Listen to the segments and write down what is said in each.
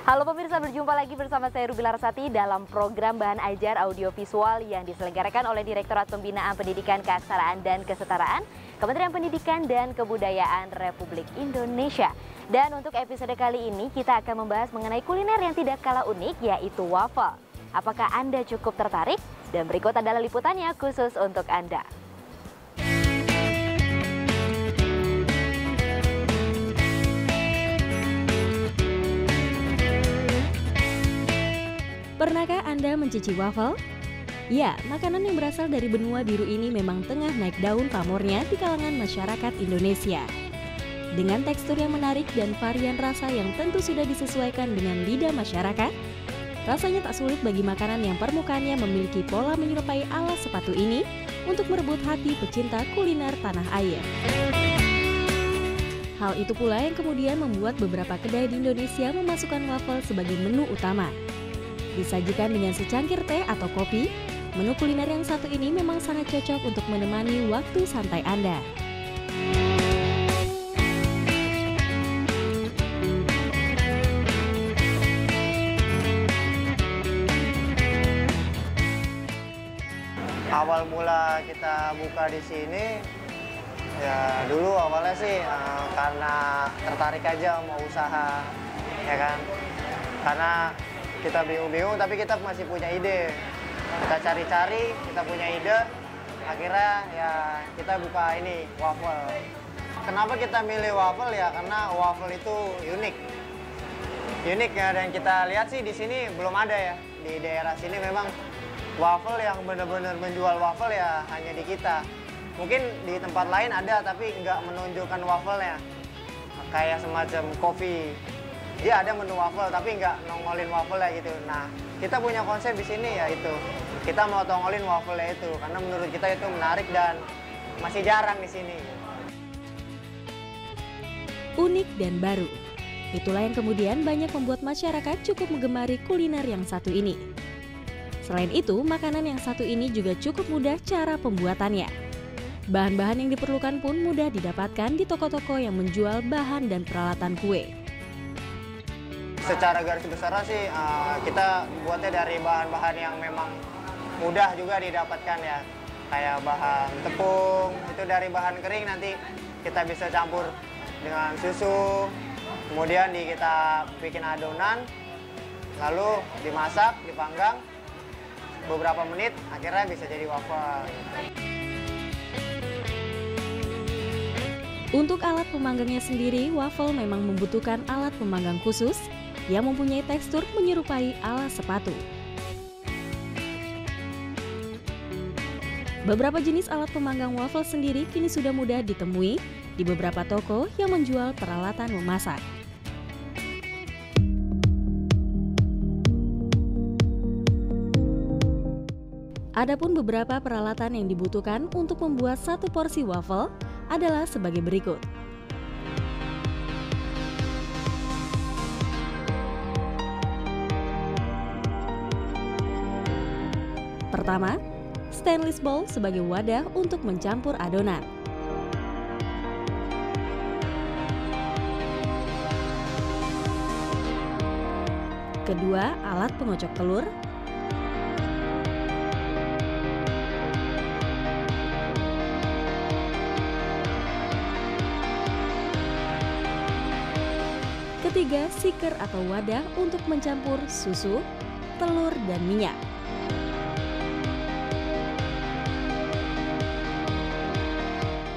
Halo pemirsa, berjumpa lagi bersama saya Ruby Larsati dalam program Bahan Ajar Audiovisual yang diselenggarakan oleh Direktorat Pembinaan Pendidikan Keaksaraan dan Kesetaraan, Kementerian Pendidikan dan Kebudayaan Republik Indonesia. Dan untuk episode kali ini kita akan membahas mengenai kuliner yang tidak kalah unik, yaitu waffle. Apakah Anda cukup tertarik? Dan berikut adalah liputannya khusus untuk Anda. Pernahkah Anda mencicipi waffle? Ya, makanan yang berasal dari benua biru ini memang tengah naik daun pamornya di kalangan masyarakat Indonesia. Dengan tekstur yang menarik dan varian rasa yang tentu sudah disesuaikan dengan lidah masyarakat, rasanya tak sulit bagi makanan yang permukaannya memiliki pola menyerupai alas sepatu ini untuk merebut hati pecinta kuliner tanah air. Hal itu pula yang kemudian membuat beberapa kedai di Indonesia memasukkan waffle sebagai menu utama. Disajikan dengan secangkir teh atau kopi, menu kuliner yang satu ini memang sangat cocok untuk menemani waktu santai Anda. Awal mula kita buka di sini, ya dulu awalnya sih karena tertarik aja mau usaha, ya kan? Karena kita bingung-bingung, tapi kita masih punya ide. Kita cari-cari, kita punya ide, akhirnya ya kita buka ini, waffle. Kenapa kita milih waffle ya? Karena waffle itu unik. Unik ya, dan kita lihat sih di sini belum ada ya. Di daerah sini memang waffle yang benar-benar menjual waffle ya hanya di kita. Mungkin di tempat lain ada, tapi nggak menunjukkan waffle-nya. Kayak semacam kopi. Dia ada menu waffle, tapi nggak nongolin waffle-nya gitu. Nah, kita punya konsep di sini ya itu. Kita mau tongolin waffle-nya itu, karena menurut kita itu menarik dan masih jarang di sini. Unik dan baru. Itulah yang kemudian banyak membuat masyarakat cukup menggemari kuliner yang satu ini. Selain itu, makanan yang satu ini juga cukup mudah cara pembuatannya. Bahan-bahan yang diperlukan pun mudah didapatkan di toko-toko yang menjual bahan dan peralatan kue. Secara garis besar sih kita buatnya dari bahan-bahan yang memang mudah juga didapatkan ya. Kayak bahan tepung, itu dari bahan kering nanti kita bisa campur dengan susu. Kemudian kita bikin adonan, lalu dimasak, dipanggang beberapa menit, akhirnya bisa jadi waffle. Untuk alat pemanggangnya sendiri, waffle memang membutuhkan alat pemanggang khusus yang mempunyai tekstur menyerupai alas sepatu. Beberapa jenis alat pemanggang waffle sendiri kini sudah mudah ditemui di beberapa toko yang menjual peralatan memasak. Adapun beberapa peralatan yang dibutuhkan untuk membuat satu porsi waffle adalah sebagai berikut. Pertama, stainless bowl sebagai wadah untuk mencampur adonan. Kedua, alat pengocok telur. Ketiga, siker atau wadah untuk mencampur susu, telur, dan minyak.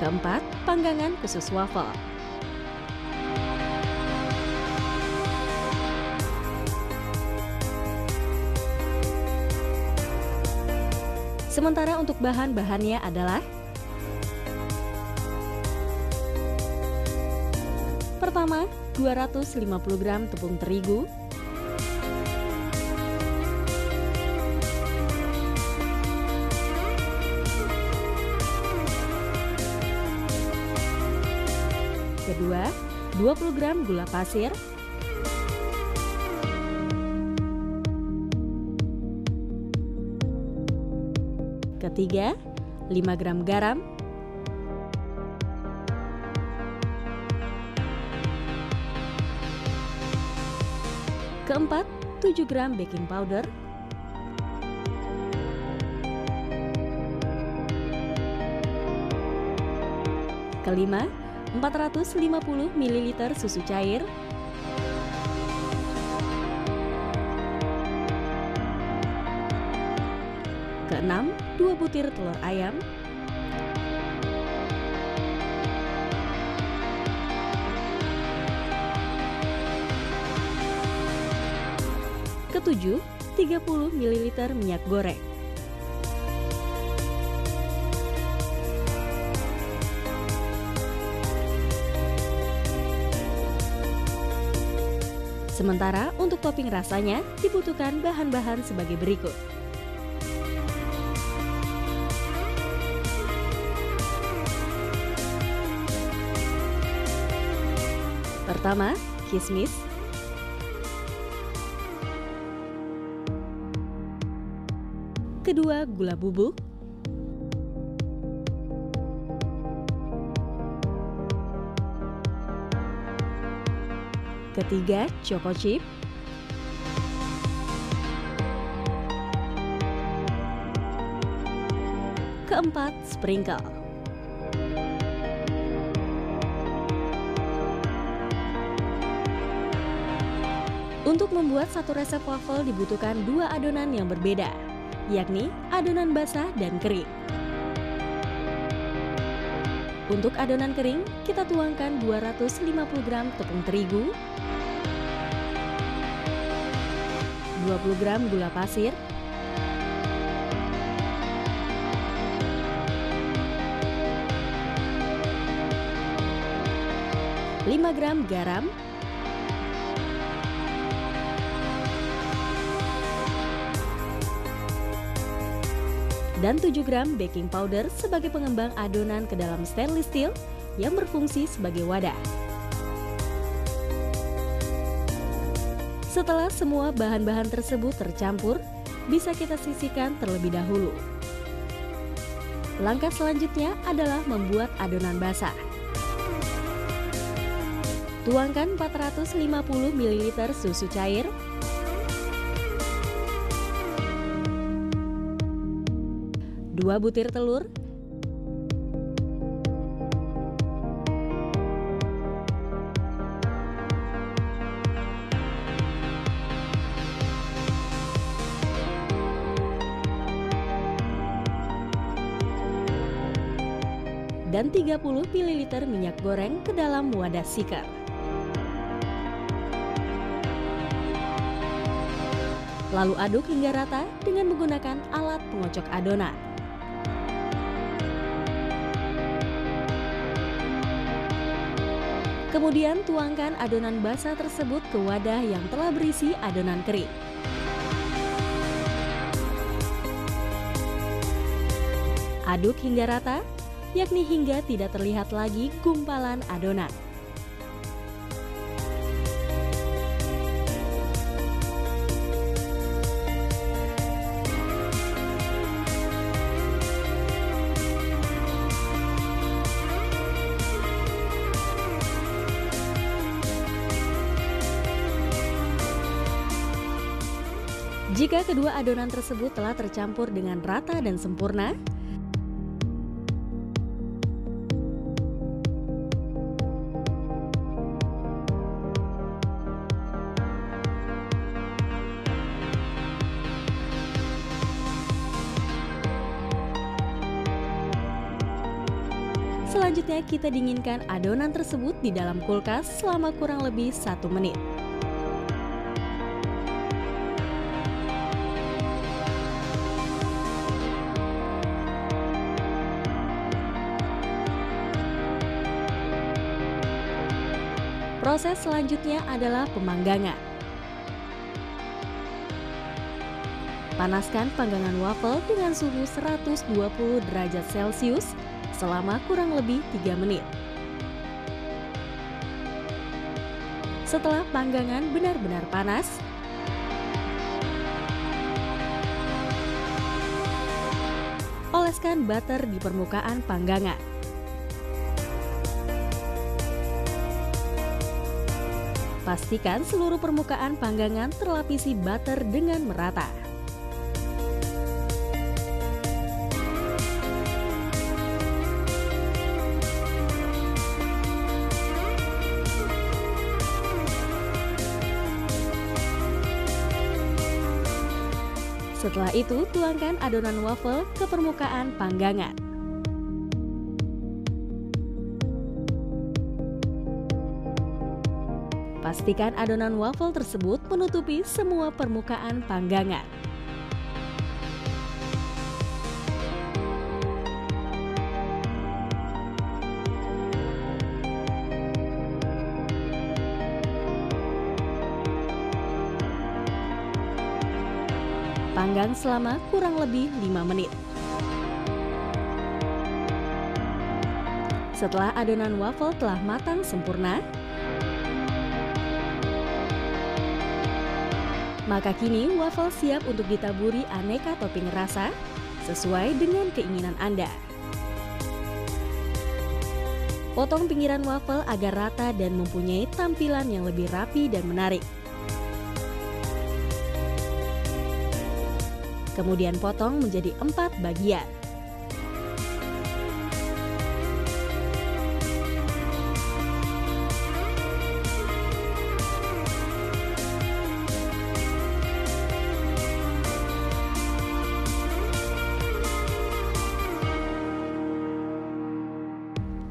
Keempat, panggangan khusus waffle. Sementara untuk bahan-bahannya adalah: pertama, 250 gram tepung terigu, kedua, 20 gram gula pasir, ketiga, 5 gram garam, Keempat, 7 gram baking powder. Kelima, 450 ml susu cair. Keenam, 2 butir telur ayam. Ketujuh, 30 ml minyak goreng. Sementara untuk topping rasanya dibutuhkan bahan-bahan sebagai berikut. Pertama, kismis. Kedua, gula bubuk. Ketiga, choco chip. Keempat, sprinkle. Untuk membuat satu resep waffle dibutuhkan 2 adonan yang berbeda, yakni adonan basah dan kering. Untuk adonan kering, kita tuangkan 250 gram tepung terigu, 20 gram gula pasir, 5 gram garam, dan 7 gram baking powder sebagai pengembang adonan ke dalam stainless steel yang berfungsi sebagai wadah. Setelah semua bahan-bahan tersebut tercampur, bisa kita sisihkan terlebih dahulu. Langkah selanjutnya adalah membuat adonan basah. Tuangkan 450 ml susu cair, dua butir telur, dan 30 ml minyak goreng ke dalam wadah sikat. Lalu aduk hingga rata dengan menggunakan alat pengocok adonan. Kemudian tuangkan adonan basah tersebut ke wadah yang telah berisi adonan kering. Aduk hingga rata, yakni hingga tidak terlihat lagi gumpalan adonan. Jika kedua adonan tersebut telah tercampur dengan rata dan sempurna, selanjutnya kita dinginkan adonan tersebut di dalam kulkas selama kurang lebih 1 menit. Proses selanjutnya adalah pemanggangan. Panaskan panggangan waffle dengan suhu 120 derajat Celcius selama kurang lebih 3 menit. Setelah panggangan benar-benar panas, oleskan butter di permukaan panggangan. Pastikan seluruh permukaan panggangan terlapisi butter dengan merata. Setelah itu, tuangkan adonan waffle ke permukaan panggangan. Pastikan adonan waffle tersebut menutupi semua permukaan panggangan. Panggang selama kurang lebih 5 menit. Setelah adonan waffle telah matang sempurna, maka kini waffle siap untuk ditaburi aneka topping rasa sesuai dengan keinginan Anda. Potong pinggiran waffle agar rata dan mempunyai tampilan yang lebih rapi dan menarik. Kemudian potong menjadi 4 bagian.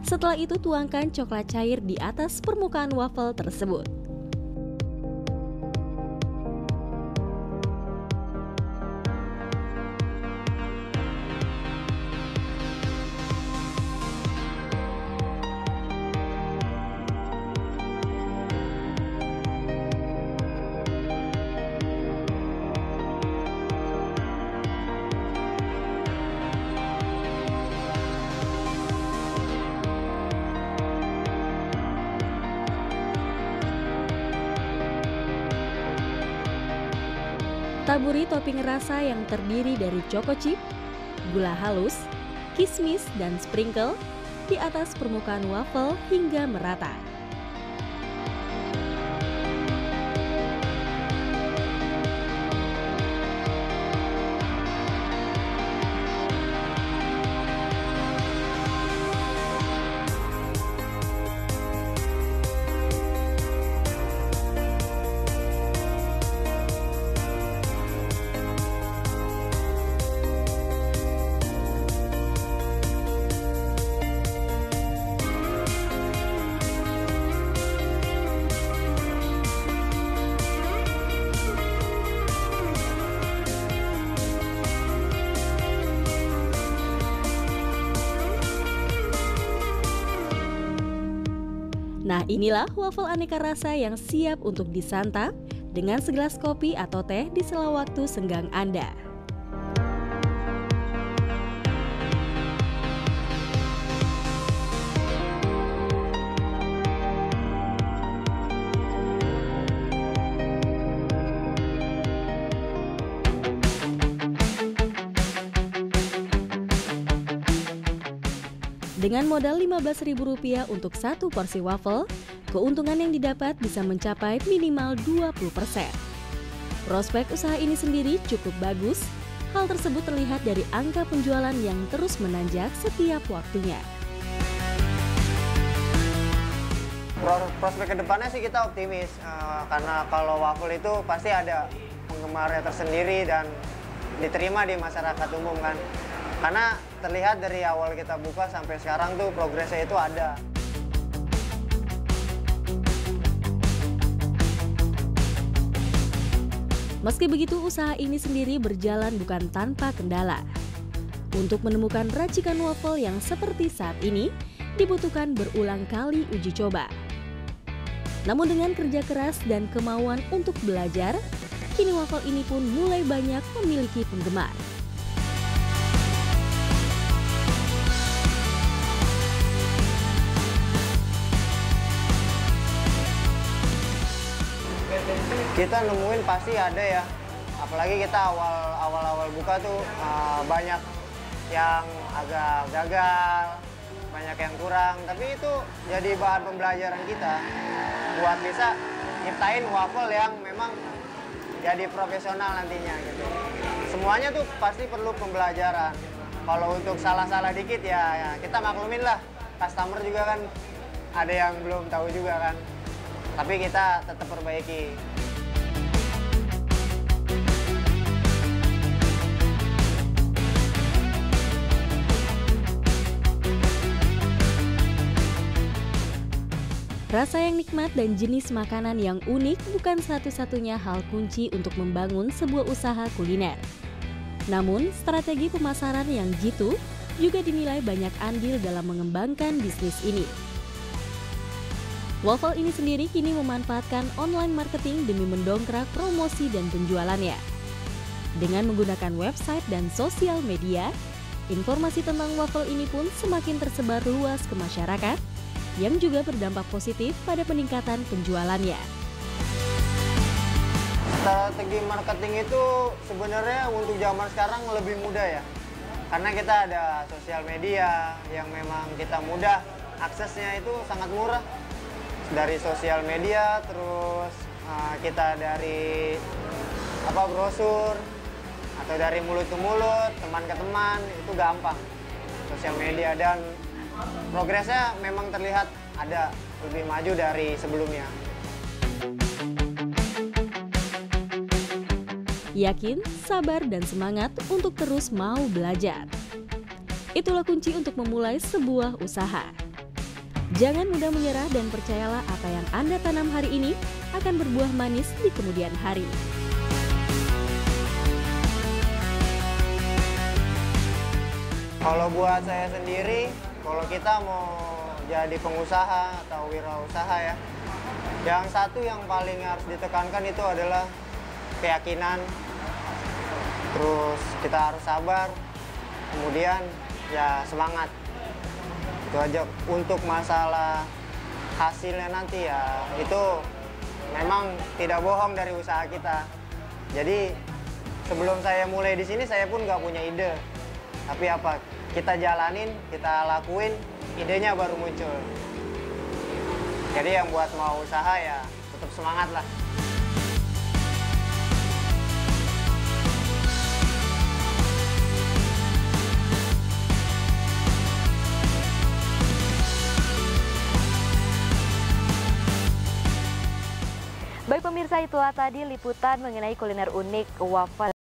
Setelah itu tuangkan coklat cair di atas permukaan waffle tersebut. Taburi topping rasa yang terdiri dari choco chip, gula halus, kismis, dan sprinkle di atas permukaan waffle hingga merata. Nah, inilah waffle aneka rasa yang siap untuk disantap dengan segelas kopi atau teh di sela waktu senggang Anda. Dengan modal Rp15.000 untuk satu porsi waffle, keuntungan yang didapat bisa mencapai minimal 20%. Prospek usaha ini sendiri cukup bagus. Hal tersebut terlihat dari angka penjualan yang terus menanjak setiap waktunya. Prospek kedepannya sih kita optimis, karena kalau waffle itu pasti ada penggemarnya tersendiri dan diterima di masyarakat umum kan. Karena terlihat dari awal kita buka sampai sekarang tuh progresnya itu ada. Meski begitu, usaha ini sendiri berjalan bukan tanpa kendala. Untuk menemukan racikan waffle yang seperti saat ini, dibutuhkan berulang kali uji coba. Namun dengan kerja keras dan kemauan untuk belajar, kini waffle ini pun mulai banyak memiliki penggemar. Kita nemuin pasti ada ya, apalagi kita awal buka tuh banyak yang agak gagal, banyak yang kurang, tapi itu jadi bahan pembelajaran kita buat bisa nyiptain waffle yang memang jadi profesional nantinya gitu. Semuanya tuh pasti perlu pembelajaran. Kalau untuk salah-salah dikit ya kita maklumin lah. Customer juga kan ada yang belum tahu juga kan. Tapi kita tetap perbaiki. Rasa yang nikmat dan jenis makanan yang unik bukan satu-satunya hal kunci untuk membangun sebuah usaha kuliner. Namun, strategi pemasaran yang jitu juga dinilai banyak andil dalam mengembangkan bisnis ini. Waffle ini sendiri kini memanfaatkan online marketing demi mendongkrak promosi dan penjualannya. Dengan menggunakan website dan sosial media, informasi tentang waffle ini pun semakin tersebar luas ke masyarakat, yang juga berdampak positif pada peningkatan penjualannya. Strategi marketing itu sebenarnya untuk zaman sekarang lebih mudah ya. Karena kita ada sosial media yang memang kita mudah, aksesnya itu sangat murah. Dari sosial media, terus kita dari brosur, atau dari mulut ke mulut, teman ke teman, itu gampang. Sosial media dan progresnya memang terlihat ada lebih maju dari sebelumnya. Yakin, sabar, dan semangat untuk terus mau belajar. Itulah kunci untuk memulai sebuah usaha. Jangan mudah menyerah dan percayalah apa yang Anda tanam hari ini akan berbuah manis di kemudian hari. Kalau buat saya sendiri, kalau kita mau jadi pengusaha atau wirausaha ya, yang satu yang paling harus ditekankan itu adalah keyakinan, terus kita harus sabar, kemudian ya semangat. Itu aja. Untuk masalah hasilnya nanti ya, itu memang tidak bohong dari usaha kita. Jadi sebelum saya mulai di sini saya pun nggak punya ide, tapi kita jalanin, kita lakuin, idenya baru muncul. Jadi yang buat mau usaha ya tetap semangat lah. Baik pemirsa, itulah tadi liputan mengenai kuliner unik waffle